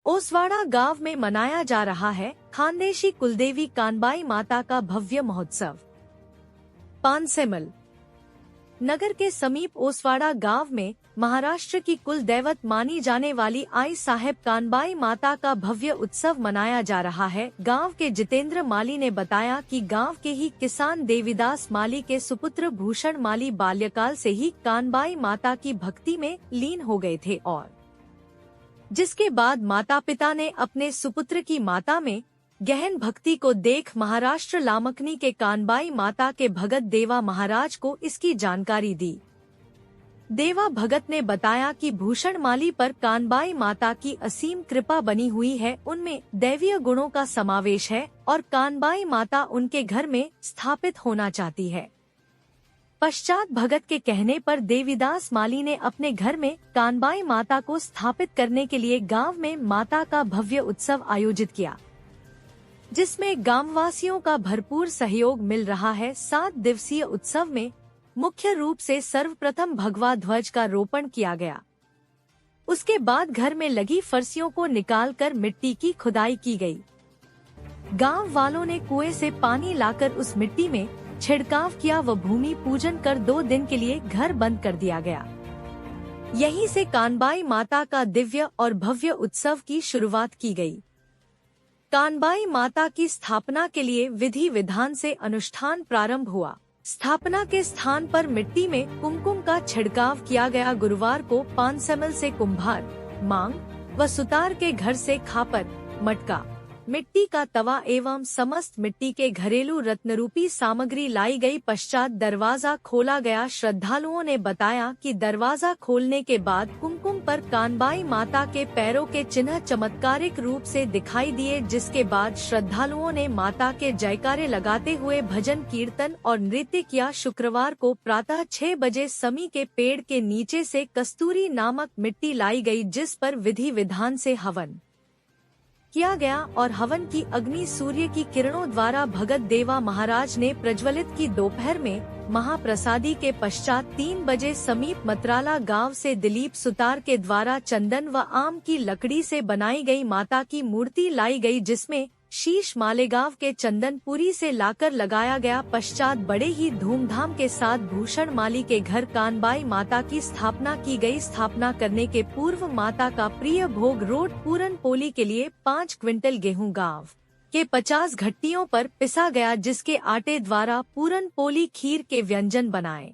ओसवाड़ा गांव में मनाया जा रहा है खानदेशी कुलदेवी कानबाई माता का भव्य महोत्सव। पानसेमल नगर के समीप ओसवाड़ा गांव में महाराष्ट्र की कुल दैवत मानी जाने वाली आई साहेब कानबाई माता का भव्य उत्सव मनाया जा रहा है। गांव के जितेंद्र माली ने बताया कि गांव के ही किसान देवीदास माली के सुपुत्र भूषण माली बाल्यकाल से ही कानबाई माता की भक्ति में लीन हो गए थे और जिसके बाद माता पिता ने अपने सुपुत्र की माता में गहन भक्ति को देख महाराष्ट्र लामकनी के कानबाई माता के भगत देवा महाराज को इसकी जानकारी दी। देवा भगत ने बताया कि भूषण माली पर कानबाई माता की असीम कृपा बनी हुई है, उनमें दैवीय गुणों का समावेश है और कानबाई माता उनके घर में स्थापित होना चाहती है। पश्चात भगत के कहने पर देवीदास माली ने अपने घर में कानबाई माता को स्थापित करने के लिए गांव में माता का भव्य उत्सव आयोजित किया, जिसमें गांववासियों का भरपूर सहयोग मिल रहा है। 7 दिवसीय उत्सव में मुख्य रूप से सर्वप्रथम भगवा ध्वज का रोपण किया गया। उसके बाद घर में लगी फर्शियों को निकालकर मिट्टी की खुदाई की गई। गांव वालों ने कुएं से पानी लाकर उस मिट्टी में छिड़काव किया व भूमि पूजन कर 2 दिन के लिए घर बंद कर दिया गया। यहीं से कानबाई माता का दिव्य और भव्य उत्सव की शुरुआत की गई। कानबाई माता की स्थापना के लिए विधि विधान से अनुष्ठान प्रारंभ हुआ। स्थापना के स्थान पर मिट्टी में कुमकुम का छिड़काव किया गया। गुरुवार को पानसेमल से कुम्हार, मांग व सुतार के घर से खापर, मटका, मिट्टी का तवा एवं समस्त मिट्टी के घरेलू रत्नरूपी सामग्री लाई गई। पश्चात दरवाजा खोला गया। श्रद्धालुओं ने बताया कि दरवाजा खोलने के बाद कुमकुम पर कानबाई माता के पैरों के चिन्ह चमत्कारिक रूप से दिखाई दिए, जिसके बाद श्रद्धालुओं ने माता के जयकारे लगाते हुए भजन कीर्तन और नृत्य किया। शुक्रवार को प्रातः 6 बजे समी के पेड़ के नीचे से कस्तूरी नामक मिट्टी लाई गई, जिस पर विधि विधान से हवन किया गया और हवन की अग्नि सूर्य की किरणों द्वारा भगत देवा महाराज ने प्रज्वलित की। दोपहर में महाप्रसादी के पश्चात 3 बजे समीप मतराला गांव से दिलीप सुतार के द्वारा चंदन व आम की लकड़ी से बनाई गई माता की मूर्ति लाई गई, जिसमें शीश मालेगांव के चंदनपुरी से लाकर लगाया गया। पश्चात बड़े ही धूमधाम के साथ भूषण माली के घर कानबाई माता की स्थापना की गई। स्थापना करने के पूर्व माता का प्रिय भोग रोट पूरन पोली के लिए 5 क्विंटल गेहूं गांव के 50 घट्टियों पर पिसा गया, जिसके आटे द्वारा पूरन पोली खीर के व्यंजन बनाए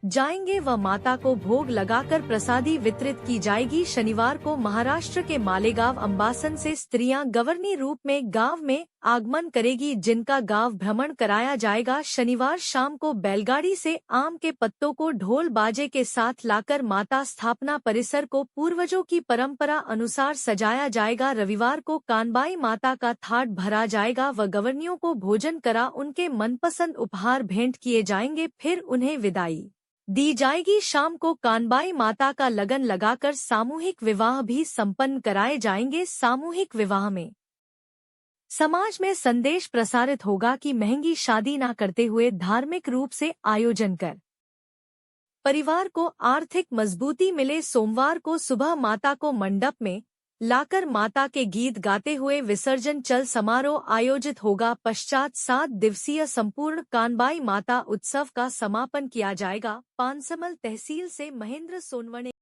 जाएंगे व माता को भोग लगाकर प्रसादी वितरित की जाएगी। शनिवार को महाराष्ट्र के मालेगांव अंबासन से स्त्रियां गवर्नी रूप में गांव में आगमन करेगी, जिनका गांव भ्रमण कराया जाएगा। शनिवार शाम को बैलगाड़ी से आम के पत्तों को ढोल बाजे के साथ लाकर माता स्थापना परिसर को पूर्वजों की परंपरा अनुसार सजाया जाएगा। रविवार को कानबाई माता का थाट भरा जाएगा व गवर्नियों को भोजन करा उनके मनपसंद उपहार भेंट किए जाएंगे, फिर उन्हें विदाई दी जाएगी। शाम को कानबाई माता का लगन लगाकर सामूहिक विवाह भी संपन्न कराए जाएंगे। सामूहिक विवाह में समाज में संदेश प्रसारित होगा कि महंगी शादी न करते हुए धार्मिक रूप से आयोजन कर परिवार को आर्थिक मजबूती मिले। सोमवार को सुबह माता को मंडप में लाकर माता के गीत गाते हुए विसर्जन चल समारोह आयोजित होगा। पश्चात 7 दिवसीय संपूर्ण कानबाई माता उत्सव का समापन किया जाएगा। पानसेमल तहसील से महेंद्र सोनवणे।